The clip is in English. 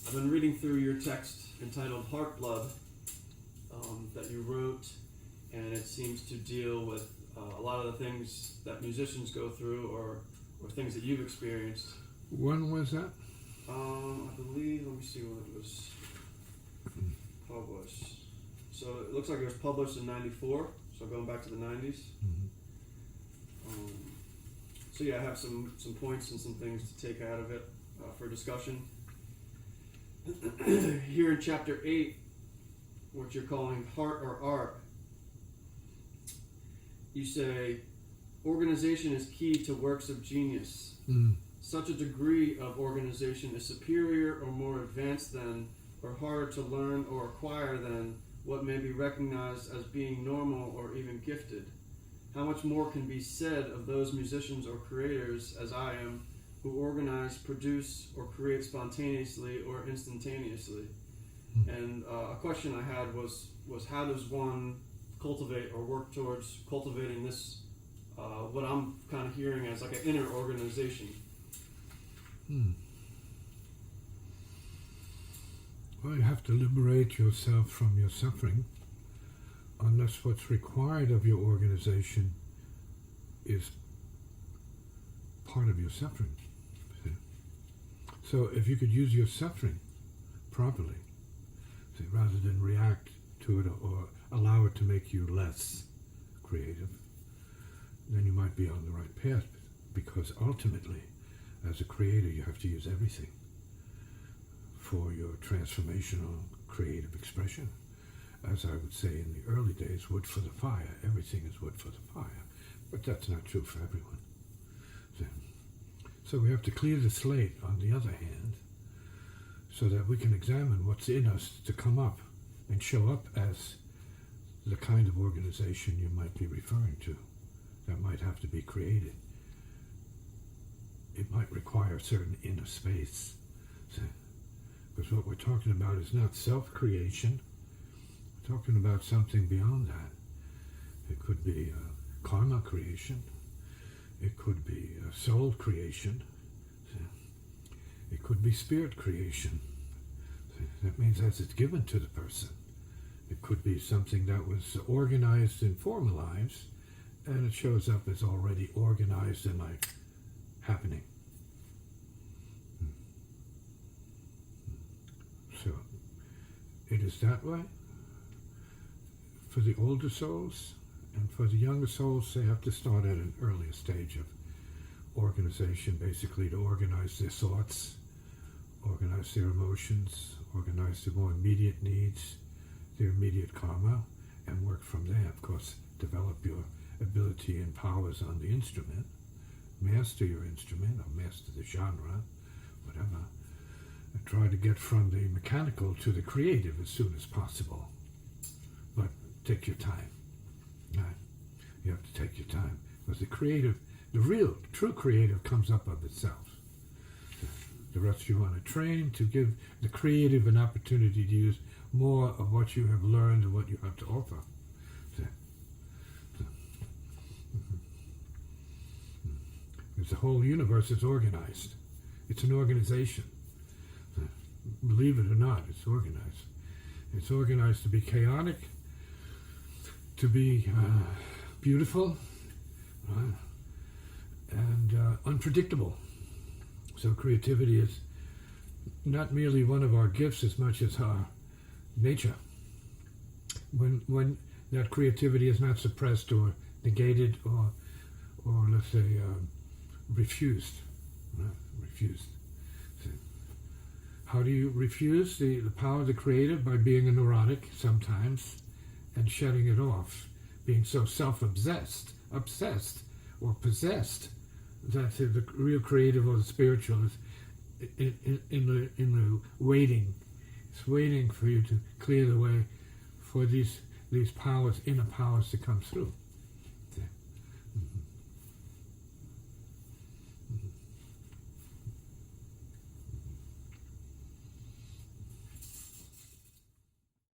I've been reading through your text entitled Heart Blood that you wrote, and it seems to deal with a lot of the things that musicians go through or things that you've experienced. When was that? I believe, let me see when it was published. So it looks like it was published in 94, so going back to the 90s. Mm-hmm. So yeah, I have some points and some things to take out of it for discussion. Here in chapter 8, what you're calling heart or art, you say, organization is key to works of genius. Such a degree of organization is superior or more advanced than, or harder to learn or acquire than, what may be recognized as being normal or even gifted. How much more can be said of those musicians or creators as I am, who organize, produce, or create spontaneously or instantaneously? And a question I had was how does one cultivate or work towards cultivating this, what I'm kind of hearing as like an inner organization? Well, you have to liberate yourself from your suffering, unless what's required of your organization is part of your suffering. See? So if you could use your suffering properly, see, rather than react to it or allow it to make you less creative, then you might be on the right path, because ultimately, as a creator, you have to use everything for your transformational creative expression. As I would say in the early days, wood for the fire. Everything is wood for the fire. But that's not true for everyone. So we have to clear the slate, on the other hand, so that we can examine what's in us to come up and show up as the kind of organization you might be referring to that might have to be created. It might require a certain inner space. Because what we're talking about is not self-creation. We're talking about something beyond that. It could be karma creation. It could be soul creation. It could be spirit creation. That means as it's given to the person. It could be something that was organized in former lives, and it shows up as already organized and like happening. So it is that way for the older souls, and for the younger souls, they have to start at an earlier stage of organization, basically to organize their thoughts, organize their emotions, organize their more immediate needs, their immediate karma, and work from there. Of course, develop your ability and powers on the instrument, master your instrument, or master the genre, whatever, and try to get from the mechanical to the creative as soon as possible. But take your time. Right? You have to take your time, because the creative, the real, true creative comes up of itself. The rest you want to train to give the creative an opportunity to use more of what you have learned and what you have to offer. Because the whole universe is organized. It's an organization. Believe it or not, it's organized. It's organized to be chaotic, to be beautiful, and unpredictable. So creativity is not merely one of our gifts as much as our nature. When that creativity is not suppressed or negated or let's say refused. Refused. So how do you refuse the power of the creative? By being a neurotic sometimes and shutting it off, being so self-obsessed, or possessed, that the real creative or the spiritual is in the waiting. It's waiting for you to clear the way for these powers, inner powers, to come through.